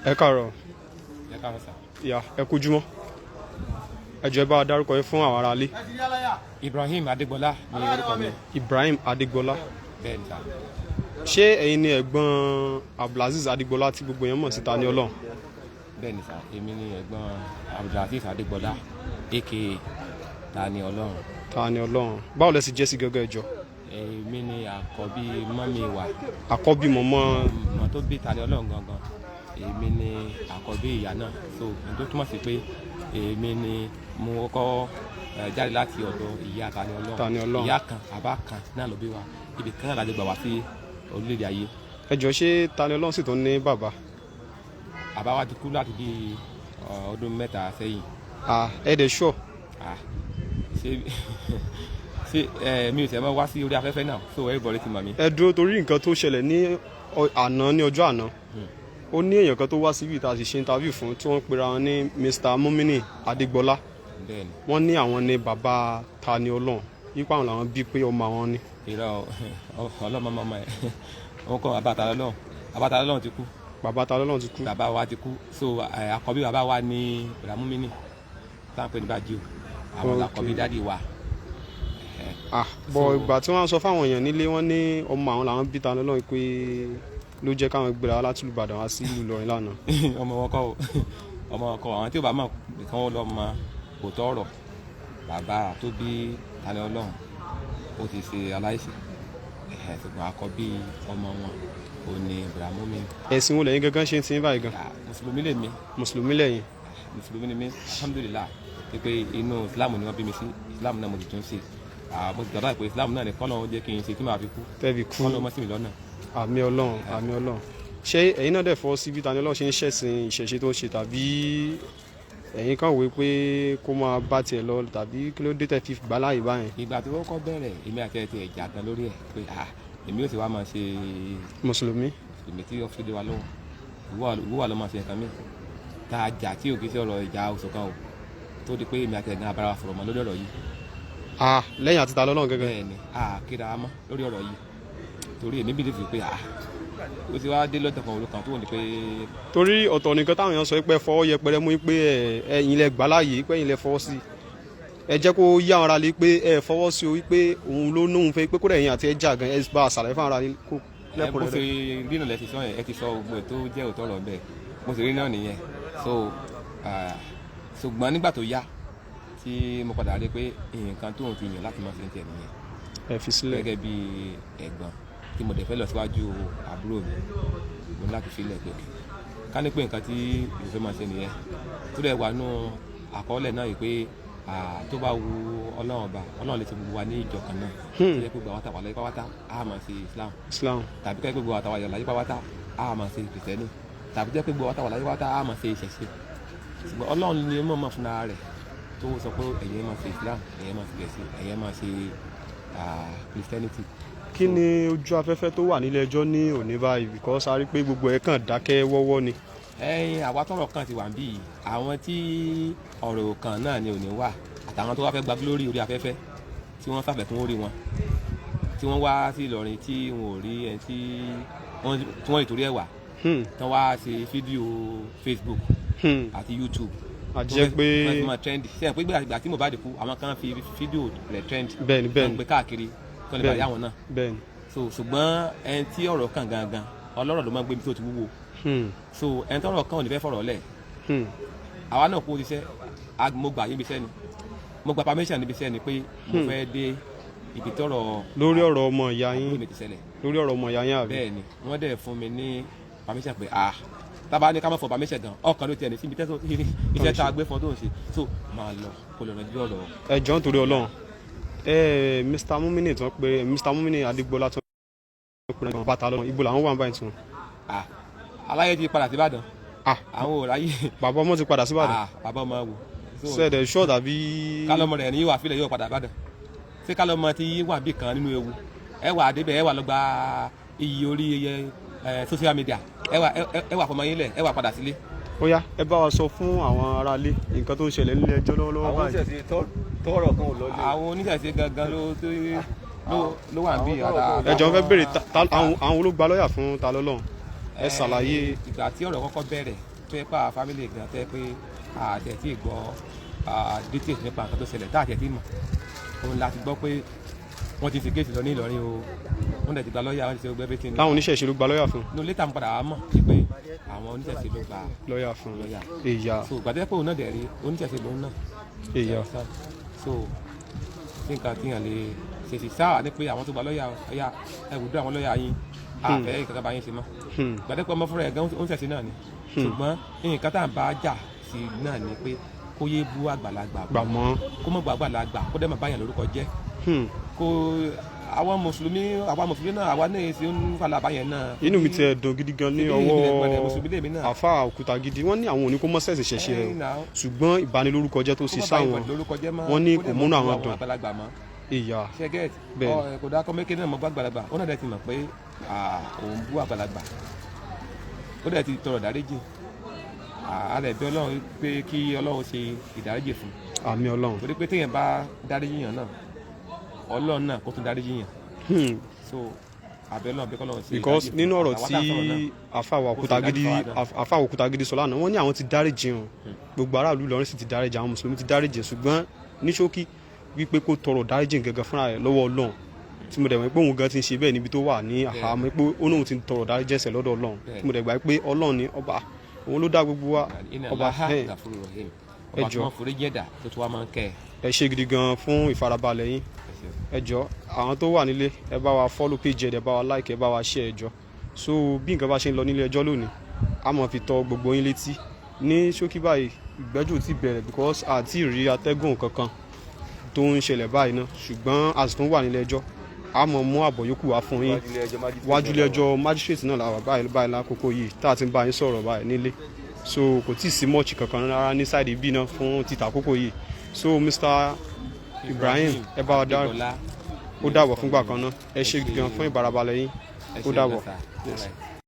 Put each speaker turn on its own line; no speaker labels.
Ẹ káàárọ̀.
Ẹ káàárọ̀ sà.
Ìyá ẹ kújúmọ́. Ẹ jọ̀ọ́ ẹ bá wa dárúkọ yín fún àwọn aráalé.
Ibrahim Adégbọlá ni orúkọ mi.
Ibrahim Adégbọlá.
Bẹ́ẹ̀ni sà.
Ṣé ẹ̀yin ni ẹ̀gbọ́n Abdulaziz Adégbọlá tí gbogbo yẹn mọ̀ sí Tani Olohun?
Bẹ́ẹ̀ni sà, èmi ni ẹ̀gbọ́n Abdulaziz Adégbọlá aka Tani Olohun.
Tani Olohun. Báwo lẹ sì jẹ́ sí gẹ́gẹ́ ẹjọ́?
Èmi ni àkọ́bí mọ́mì wa.
Àkọ́bí mọ̀mọ́.
Mọ̀ tó bí Tani Olohun gangan. Èmi ni àkọ́bí ìyá náà. So n tó túmọ̀ sí pé èmi ni mo kọ́kọ́ jáde láti ọ̀dọ̀ ìyá Tani Olohun.
Tani Olohun.
Ìyá kan bàbá kan náà ló bí wa. Ibi kan náà la jọ gbà wá sí orílẹ̀-èdè ayé.
Ẹ jọ̀ọ́ ṣé Tani Olohun sì tún ní bàbá?
Bàbá wa ti kú láti bí ọdún mẹ́ta sẹ́yìn.
Ẹ dẹ̀ ṣọ́.
Ṣé mi ò tẹ́ mọ́ wá sí orí afẹ́fẹ́ náà so everybody ti mọ̀ mí.
Ẹ dúró torí nǹkan tó ṣẹlẹ̀ ní àná ní ọjọ́ àná. Ó ní èèyàn kan tó wá síbi ìta sì ṣe interview fún tí wọ́n pera wọn ní Mr. Mumini Adégbọlá.
Bẹ́ẹ̀ni.
Wọ́n ní àwọn ní bàbá Tani Olohun yípa àwọn làwọn bí pé ọmọ àwọn ni.
Irọ́ ọlọ́mọ ọmọ ẹ̀ wọ́n kọ́ bàbá Tani Olohun. Bàbá Tani Olohun ti kú.
Bàbá Tani Olohun ti kú.
Bàbá wa ti kú so àkọ́bí bàbá wa ní Mumini táǹpẹ́ ní bájú àwọn làkọ́bí dádì wa.
Bọ̀ ìgbà tí wọ́n sọ fáwọn èèyàn nílé wọ́n ní ọmọ àwọn làwọn bí Tani Olohun pé ló jẹ́ káwọn gbéra wá láti Ìbàdàn wá sí ìlú Ìlọrin lánàá.
ọmọ wọn kọ́ ọmọ wọn kọ́ àwọn tí ò bá mọ̀ kí wọ́n lọ mọ òótọ́ ọ̀rọ̀ bàbá tó bí Tani Olohun ó ti ṣe aláìsí ṣùgbọ́n àkọ́bí ọmọ wọn ò ní Ibrahim mi.
Ẹ̀sìn wo lẹ́yìn gangan ṣe ń tin báyìí gan?
Mùsùlùmí lèmi.
Mùsùlùmí lẹ́yìn.
Mùsùlùmí ni mí alhamdulillah pé inú Islam ni wọ́n bí mi sí Islam náà mo sì tún ṣe mo ti gbàdúrà pé Islam náà ni kọ́nà ó jẹ́ kí n ṣe tí màá fi kú.
Tẹ́bi kú.
kọ́nà ó mọ́ sí mi lọ́nà.
Àmín Ọlọ́run àmín Ọlọ́run. Ṣé ẹ̀yin náà dẹ̀ fọ́ síbi Tani Olohun ṣe ń ṣẹ̀sìn ìṣẹ̀ṣe tó ń ṣe tàbí ẹ̀yin kàn wé pé kó máa bá tiẹ̀ lọ tàbí kí ló dé tẹ́ fi gbà láàyè báyẹn?
Ìgbà tí wọ́n kọ́ bẹ̀rẹ̀ èmi àti ẹ̀ ti ẹ̀jà gan lórí ẹ̀ pé èmi ò sì wá máa ṣe
mùsùlùmí
tí ó fi dé wa lọ́wọ́ ìwúwà ló máa ṣe nǹkan mi tá a jà tí ò kì í ṣe ọ̀rọ̀ ìjà oṣù kan o tó di pé èmi àti ẹ̀gbọ́n abara wa sọ̀rọ̀ mọ́ lórí ọ̀rọ̀ yìí.
Lẹ́yìn àti Tani Olohun gẹ́gẹ́.
Bẹ́ẹ̀ni kíra mọ́ lórí ọ̀rọ̀ yìí torí èmi bí lè pé ó ti wá dé lọ́dọ̀ kan olùkàn tó wọ́n ní pé.
Torí ọ̀tọ̀ nìkan táwọn èèyàn sọ pé fọwọ́ yẹpẹrẹ mú pé ẹ̀yin lẹ gbà láàyè pé ẹ̀yin lẹ fọwọ́ sí ẹ jẹ́ kó yá ara lé pé ẹ fọwọ́ sí o wípé òun ló nóhun fẹ́ pé kó ẹ̀yin àti ẹ jà gan ẹ bá a ṣàlàyé fún ara lé kó lẹ́kùnrin rẹ̀.
bó ṣe rí náà lẹ ti sọ yẹn ẹ ti sọ gbogbo ẹ tó jẹ́ òótọ́ ọ̀rọ̀ bẹ́ẹ̀ bó ṣe rí náà nìyẹn so ṣùgbọ́n nígbà tó yá tí mo padà rí pé nǹkan tóun ti yàn láti máa ṣe ń tẹ̀ nìyẹn
ẹ fi sílẹ̀
gẹ́gẹ́ bí ẹ̀gbọ́n tí mo dẹ̀ fẹ́ lọ síwájú àbúrò mi mo ní láti filẹ̀ pé ká ní pé nǹkan tí ìfẹ́ máa ṣe nìyẹn tó dẹ̀ wà nù àkọọ́lẹ̀ náà yìí pé tó bá wu Ọlọ́run lè ti gbogbo wa ní ìjọ kan náà tó yẹ pé gbogbo àwọn àtàwọn àlàyé pátá á máa ṣe Islam tàbí kẹ́ pé gbogbo àtàwọn àlàyé pátá á máa ṣe Kìrìsìtẹ́nì tàbí jẹ́ pé gbogbo àtàwọn àlàyé pátá á máa ṣe ìṣẹ̀ṣe ṣùgbọ́n Ọlọ́run ni ó mọ̀ fúnra rẹ̀ tó sọ pé ẹ̀yin máa ṣe Islam ẹ̀yin máa ṣe gẹ̀ẹ́sì ẹ̀yin máa ṣe Christianity.
Kí ni ojú afẹ́fẹ́ tó wà nílé ẹjọ́ ní òní báyìí because a rí pé gbogbo ẹ̀ kàn dákẹ́ wọ́wọ́ ni.
Àwa tọ́rọ̀ kan ti wà ń bí yìí àwọn tí ọ̀rọ̀ kan náà ni òní wà àtàwọn tó wá fẹ́ gba glory orí afẹ́fẹ́ tí wọ́n fàfẹ́ fún orí wọn tí wọ́n wá sí Ìlọrin tí wọn ò rí ẹni tí wọ́n lè torí ẹ̀ wà tí wọ́n wá ṣe fídíò Facebook àti YouTube
àjẹ́ pé
wọ́n ti máa trend ṣe é pé ìgbà tí Mohbad kú àwọn kan fi fídíò rẹ̀ trend
bẹ́ẹ̀ni
wọ́n gbé káàkiri kí wọ́n lè bá yá wọn náà
bẹ́ẹ̀ni
so ṣùgbọ́n ẹni tí ọ̀rọ̀ kàn gangan ọlọ́rọ̀ ló máa ń gbé ibi tó ti wúwo so ẹni tí ọ̀rọ̀ kàn ò ní fẹ́ fọ̀rọ̀ lẹ̀ àwa náà kó o ti ṣe mo gbà yín ibi iṣẹ́ ni mo gba permission níbi iṣẹ́ ni pé mo fẹ́ dé ibi tọ́rọ̀
lórí ọ̀rọ̀ ọmọ ìyá yín
lórí
ọ̀rọ̀ ọmọ ìyá yín àbí.
bẹ́ẹ̀ni wọ́n dẹ̀ fún mi ní permission pé tábà ní ká má fọ permission gan ọkàn ló tiẹ̀ ní síbi iṣẹ́ tá a gbé fún ọ tó ń ṣe so máa lọ kó lọ rẹjú ọ̀rọ̀.
ẹ jọ̀ọ́ nítorí Ọlọ́run Mr. Mumini tó ń pe Mr. Mumini Adégbọlá tó ń pe bàbá Tani Olohun ibo làwọn wà báyìí tún.
aláyé ti padà sí Ìbàdàn àwọn ò ráyè.
bàbá ọmọ ti padà sí Ìbàdàn.
bàbá ọmọ wò.
sẹ́ẹ̀dẹ̀ ṣọ́ tàbí.
kálọ́mọ rẹ̀ ní yóò wà fílẹ̀ yóò padà Ìbàdàn ṣé kálọ́mọ ti wà bí kan nínú ewu ẹ wà débẹ̀ ẹ wà lọ gba iyì orí social media ẹ wà fọmọ yín lẹ̀ ẹ wà padà sílé.
ó yá ẹ bá wa sọ fún àwọn aráalé nǹkan tó ń ṣẹlẹ̀ nílé ẹjọ́ lọ́wọ́lọ́wọ́ báyìí.
àwọn oníṣẹ̀ṣe tọ́rọ̀ kan ò lọ lé.
àwọn oníṣẹ̀ṣe gangan ló wà ń bí.
ẹ jọ̀ọ́ fẹ́ béèrè àwọn olóògbà lọ́ọ̀yà fún Tani Olohun. ẹ ṣàlàyé.
ìgbà tí ọ̀rọ̀ kọ́kọ́ bẹ̀rẹ̀ tó yẹ pa family gan tẹ́ pé àtẹ̀ tí gbọ́ details nípa nǹkan tó ṣẹlẹ̀ tá àtẹ̀ tí mọ̀ òun láti gbọ́ pé wọ́n ti fi géètì lọ ní Ìlọrin o wọ́n dẹ̀ ti gba lọ́ọ̀yà wọ́n ti ṣe gbẹ́ bẹ́tì ní.
láwọn oníṣẹ̀ṣe ló gba lọ́ọ̀yà fún.
no later mo padà wá mọ̀ pé àwọn oníṣẹ̀ṣe ló gba
lọ́ọ̀yà fún.
lọ́ọ̀yà.
èyà.
so gbàdé pé òun náà dẹ̀ rí oníṣẹ̀ṣe lòun náà.
èyà.
so ṣé nǹkan tí yàn lè ṣe sí sáà ní pé àwọn tó gba lọ́ọ̀yà ọ̀yà ẹ̀wùdó àwọn lọ́ọ̀yà yín àfẹ́ ìkankan bá yín ṣe mọ́. gbàdé pé ọmọ fúnra ẹ̀ gan oníṣẹ̀ṣe náà ni ṣùgbọ́n nǹkan tá à ń bá jà sí náà ni pé kó yé bú àgbàlagbà
gbàmọ́
kó mọ̀ gbà àgbàlagbà kó dẹ̀ mọ̀ báyàn lórúkọ jẹ́ kó àwọn mùsùlùmí náà àwa náà èsì ń falà báyẹn náà.
inú mi ti dùn gidi gan ní ọwọ́ àfa òkúta gidi wọ́n ní àwọn òní kó mọ́ sẹ́sì ṣẹ̀ṣẹ̀ rẹ̀ ṣùgbọ́n ìbanilórúkọ jẹ́ tó ṣe sáwọn wọ́n ní kò múnú àwọn dùn. ìyá
bẹ́ẹ̀ kò dáa kọ́ mékè náà mọ̀ gbà àgbàlagbà ó náà dẹ̀ ti mọ̀ pé òun bú àgbàlagbà ó dẹ̀ ti tọrọ dáríjì alẹ́ bí Ọlọ́run pé kí Ọlọ́run ṣe ìdáríjì fún.
àmì Ọlọ́run.
torí pé téèyàn bá dáríjì yàn náà Ọlọ́run náà kó tún dáríjì yàn. so àbẹ̀ Ọlọ́run bí kọ́lọ́run ṣe.
because nínú ọ̀rọ̀ tí àfàwọ̀ òkúta gidi sọ lánàá wọ́n ní àwọn ti dáríjì hàn gbogbo aráàlú Ìlọrin sì ti dáríjì àwọn mùsùlùmí ti dáríjì ṣùgbọ́n ní ṣókí wípé kó tọrọ dáríjì gẹ́gẹ́ fúnra rẹ̀ lọ́wọ́ Ọlọ́run tí mo dẹ̀ mọ̀ pé òun gan ti ń ṣe bẹ́ẹ̀ níbi tó wà ní àhámọ́ pé ó náà ti ń tọrọ dáríjì ẹ̀ṣẹ̀ lọ́dọ̀ Ọlọ́run tí mo dẹ̀ gbà pé Ọlọ́run ni ọba òun ló dá gbogbo wa ọba ẹ ṣe gidi gan fún ìfarabalẹ̀ yín ẹ jọ̀ọ́ àwọn tó wà nílé ẹ bá wa follow page ẹ bá wa like ẹ bá wa share ẹ jọ̀ọ́ so bí nǹkan bá ṣe ń lọ nílé ẹjọ́ lónìí a máa fi tọ gbogbo yín létí ní ṣókí báyìí ìgbẹ́jọ́ ti bẹ̀rẹ̀ because àti rí atẹ́gùn kankan tó ń ṣẹlẹ̀ báyìí náà ṣùgbọ́n a sì tún wà nílé ẹjọ́ a mọ̀ mú àbọ̀ yòókù wá fún yín wájú ilé ẹjọ́ magistrate náà làwà báyìí lákòókò yìí tá a ti ń bá yín sọ̀rọ̀ báyìí nílé so kò tí ì sí mọ́ọ̀chì kankan rárá ní sáìdì bí náà fún títà àkókò yìí so Mr. Ibrahim ẹ bá wa dá ó dàbọ̀ fúngbà kan náà ẹ ṣe gan fún ìbarabalẹ̀ yín ó dàbọ̀.